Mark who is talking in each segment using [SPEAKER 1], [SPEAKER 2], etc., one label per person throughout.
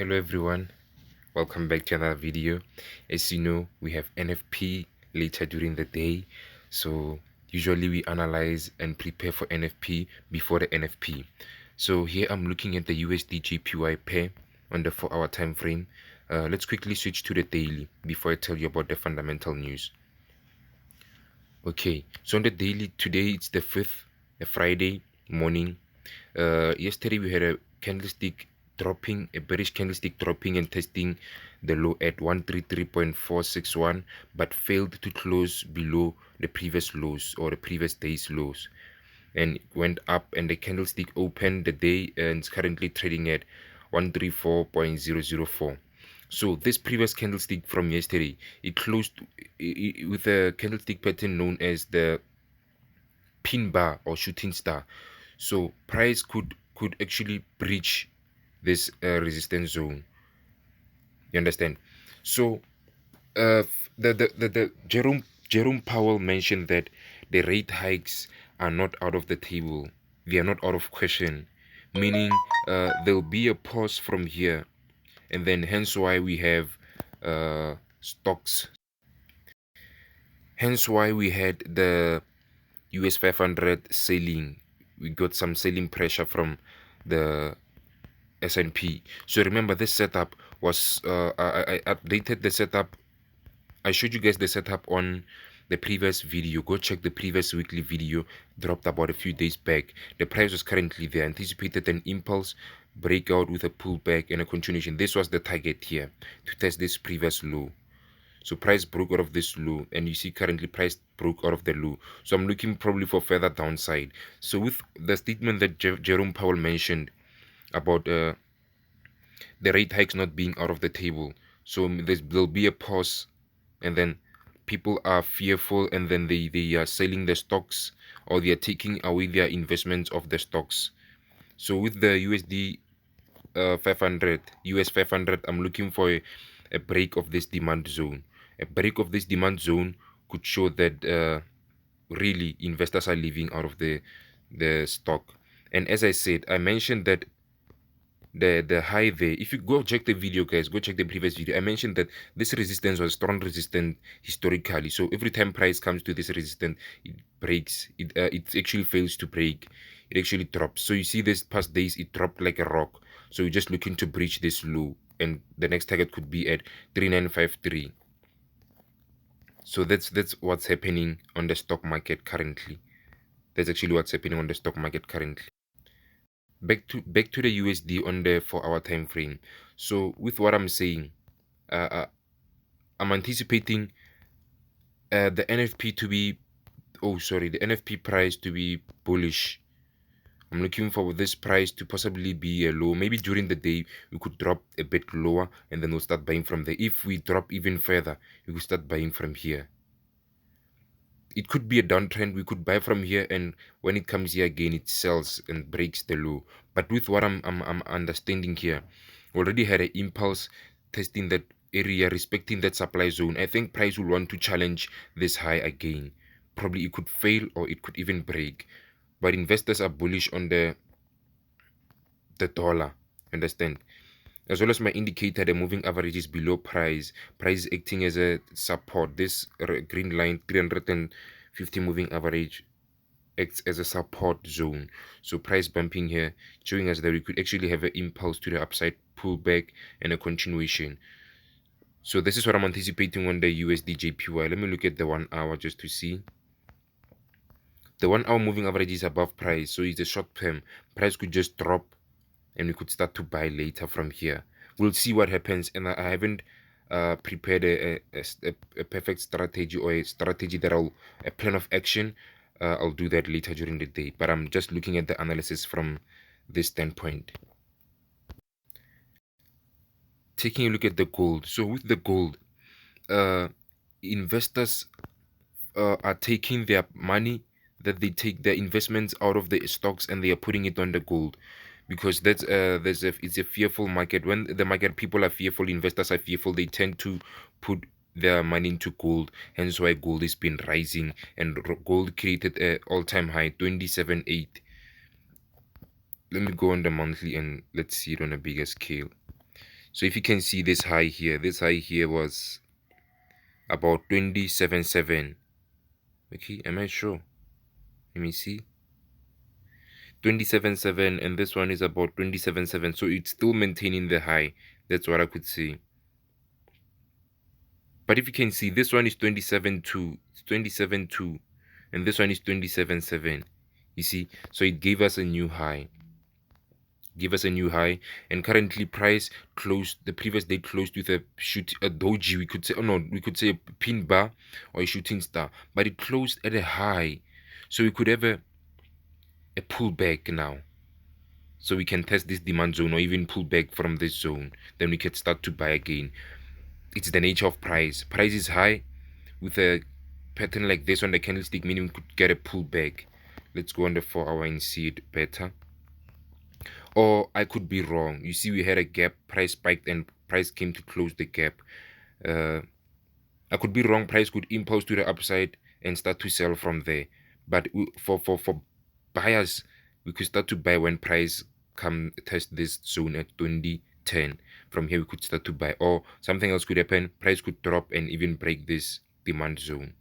[SPEAKER 1] Hello everyone, welcome back to another video. As you know, we have NFP later during the day, so usually we analyze and prepare for NFP before the NFP. So here I'm looking at the USDJPY pair on the 4-hour time frame. Let's quickly switch to the daily before I tell you about the fundamental news. Okay, so on the daily today, it's the 5th, a Friday morning. Yesterday we had a candlestick dropping, a bearish candlestick dropping and testing the low at 133.461, but failed to close below the previous lows or the previous day's lows, and went up, and the candlestick opened the day and is currently trading at 134.004. So this previous candlestick from yesterday, it closed with a candlestick pattern known as the pin bar or shooting star. So price could actually breach this resistance zone. You understand? So the Jerome Powell mentioned that the rate hikes are not out of the table. They are not out of question, meaning there'll be a pause from here, and then hence why we have stocks. Hence why we had the US 500 selling. We got some selling pressure from the S&P. So remember, this setup was I updated the setup. I showed you guys the setup on the previous video. Go check the previous weekly video, dropped about a few days back. The price was currently there. Anticipated an impulse breakout with a pullback and a continuation. This was the target here, to test this previous low. So price broke out of this low, and you see currently price broke out of the low. So I'm looking probably for further downside. So with the statement that Jerome Powell mentioned about the rate hikes not being out of the table, so there'll be a pause, and then people are fearful, and then they are selling the stocks, or they are taking away their investments of the stocks. So with the USD 500, US 500, I'm looking for a break of this demand zone. A break of this demand zone could show that really investors are leaving out of the stock. And as I said, I mentioned that the high there, if you go check the video, guys, go check the previous video, I mentioned that this resistance was strong resistance historically. So every time price comes to this resistance, it breaks, it actually fails to break, it actually drops. So you see this past days, it dropped like a rock. So we're just looking to breach this low, and the next target could be at 3953. So that's what's happening on the stock market currently. That's actually what's happening on the stock market currently. Back to the USD on the 4-hour time frame. So with what I'm saying, I'm anticipating the NFP to be, the NFP price to be bullish. I'm looking for this price to possibly be a low. Maybe during the day we could drop a bit lower, and then we'll start buying from there. If we drop even further, we could start buying from here. It could be a downtrend. We could buy from here, and when it comes here again, it sells and breaks the low. But with what I'm understanding here, already had an impulse testing that area, respecting that supply zone. I think price will want to challenge this high again. Probably it could fail, or it could even break. But investors are bullish on the dollar. Understand? As well as my indicator, the moving average is below price. Price is acting as a support. This green line, 350 moving average, acts as a support zone. So price bumping here, showing us that we could actually have an impulse to the upside, pullback, and a continuation. So this is what I'm anticipating on the USDJPY. Let me look at the 1 hour just to see. The 1 hour moving average is above price, so it's a short term. Price could just drop, and we could start to buy later from here. We'll see what happens, and I haven't prepared a perfect strategy, or a strategy that a plan of action. I'll do that later during the day, but I'm just looking at the analysis from this standpoint. Taking a look at the gold. So with the gold, investors are taking their money, that they take their investments out of the stocks, and they are putting it on the gold, because it's a fearful market. When the market people are fearful, investors are fearful, they tend to put their money into gold. Hence why gold has been rising, and gold created an all-time high 27.8. Let me go on the monthly, and let's see it on a bigger scale. So if you can see this high here was about 27.7. Okay, am I sure? Let me see. 27.7, and this one is about 27.7. So it's still maintaining the high. That's what I could see. But if you can see, this one is 27.2. It's 27.2. And this one is 27.7. You see? So it gave us a new high. Give us a new high, and currently price closed, the previous day closed with a doji, we could say. Oh no, we could say a pin bar or a shooting star, but it closed at a high, so we could have a pullback now. So we can test this demand zone or even pull back from this zone, then we can start to buy again. It's the nature of price. Price is high with a pattern like this on the candlestick, meaning we could get a pullback. Let's go on the 4-hour and see it better. Or I could be wrong. You see, we had a gap, price spiked, and price came to close the gap. I could be wrong. Price could impulse to the upside and start to sell from there. But for buyers, we could start to buy when price come test this zone at 2010. From here, we could start to buy. Or something else could happen. Price could drop and even break this demand zone.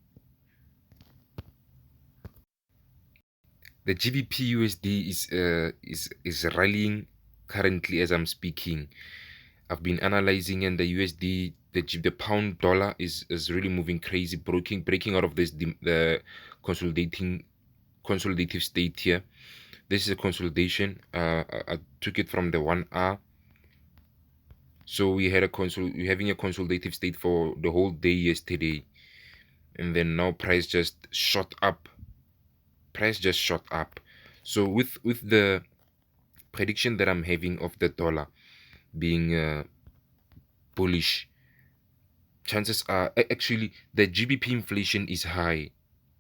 [SPEAKER 1] The GBPUSD is rallying currently as I'm speaking. I've been analyzing, and the USD, the pound dollar is really moving crazy, breaking out of this the consolidative state here. This is a consolidation. I took it from the 1 hour. So we're having a consolidative state for the whole day yesterday, and then now price just shot up. So with the prediction that I'm having of the dollar being bullish, chances are actually the GBP inflation is high.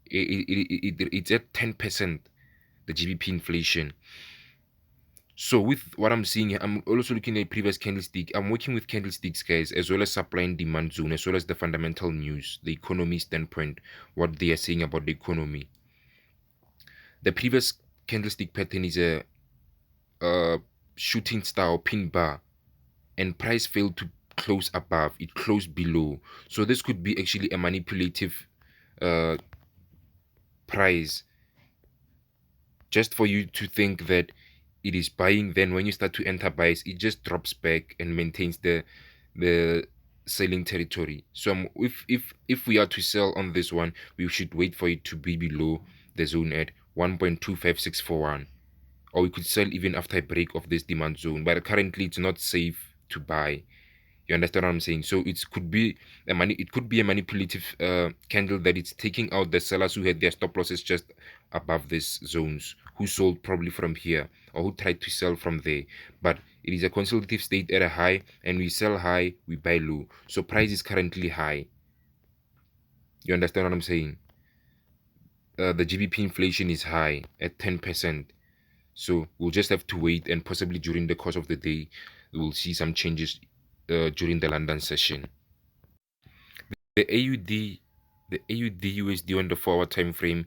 [SPEAKER 1] It's at 10%, the GBP inflation. So with what I'm seeing, I'm also looking at previous candlestick. I'm working with candlesticks, guys, as well as supply and demand zone, as well as the fundamental news, the economy standpoint, what they are saying about the economy. The previous candlestick pattern is a shooting star or pin bar, and price failed to close above, it closed below. So this could be actually a manipulative price, just for you to think that it is buying. Then when you start to enter buys, it just drops back and maintains the selling territory. So if we are to sell on this one, we should wait for it to be below the zone at 1.25641, or we could sell even after a break of this demand zone. But currently it's not safe to buy. You understand what I'm saying? So it could be a manipulative candle that it's taking out the sellers who had their stop losses just above these zones, who sold probably from here, or who tried to sell from there. But it is a consolidative state at a high, and we sell high, we buy low. So price is currently high. You understand what I'm saying? The GBP inflation is high at 10%. So we'll just have to wait, and possibly during the course of the day, we'll see some changes during the London session. The AUD USD on the 4-hour time frame,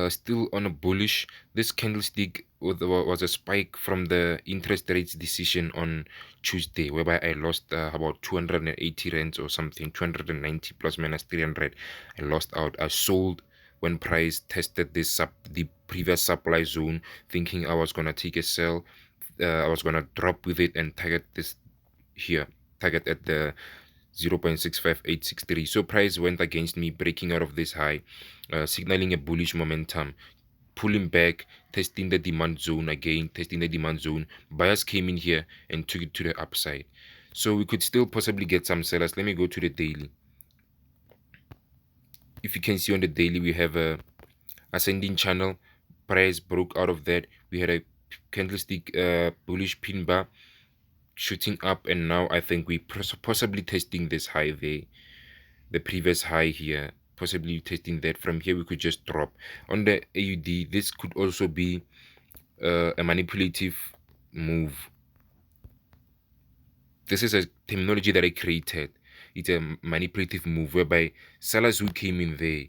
[SPEAKER 1] still on a bullish. This candlestick was a spike from the interest rates decision on Tuesday, whereby I lost about 280 rands or something, 290 plus minus 300. I lost out. I sold when price tested the previous supply zone, thinking I was gonna take a sell. I was gonna drop with it and target this here, target at the 0.65863. So price went against me, breaking out of this high, signaling a bullish momentum, pulling back, testing the demand zone again, testing the demand zone. Buyers came in here and took it to the upside. So we could still possibly get some sellers. Let me go to the daily. If you can see on the daily, we have a ascending channel. Price broke out of that. We had a candlestick bullish pin bar shooting up, and now I think we possibly testing this high there, the previous high here, possibly testing that. From here we could just drop. On the AUD, this could also be a manipulative move. This is a terminology that I created. It's a manipulative move whereby sellers who came in there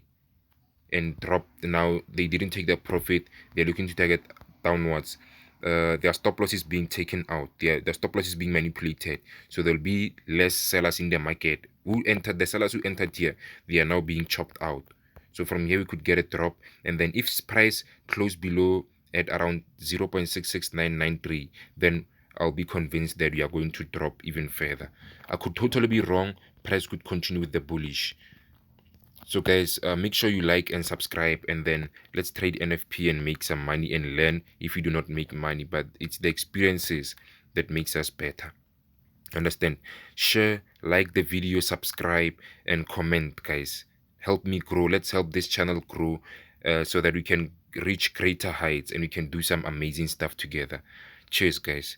[SPEAKER 1] and dropped, now they didn't take their profit, they're looking to target downwards. their stop loss is being taken out. Their stop loss is being manipulated. So there'll be less sellers in the market. The sellers who entered here, they are now being chopped out. So from here we could get a drop, and then if price close below at around 0.66993, then I'll be convinced that we are going to drop even further. I could totally be wrong. Price could continue with the bullish. So guys, make sure you like and subscribe, and then let's trade NFP and make some money and learn if we do not make money, but it's the experiences that makes us better. Understand? Share, like the video, subscribe, and comment, guys. Help me grow. Let's help this channel grow so that we can reach greater heights and we can do some amazing stuff together. Cheers, guys.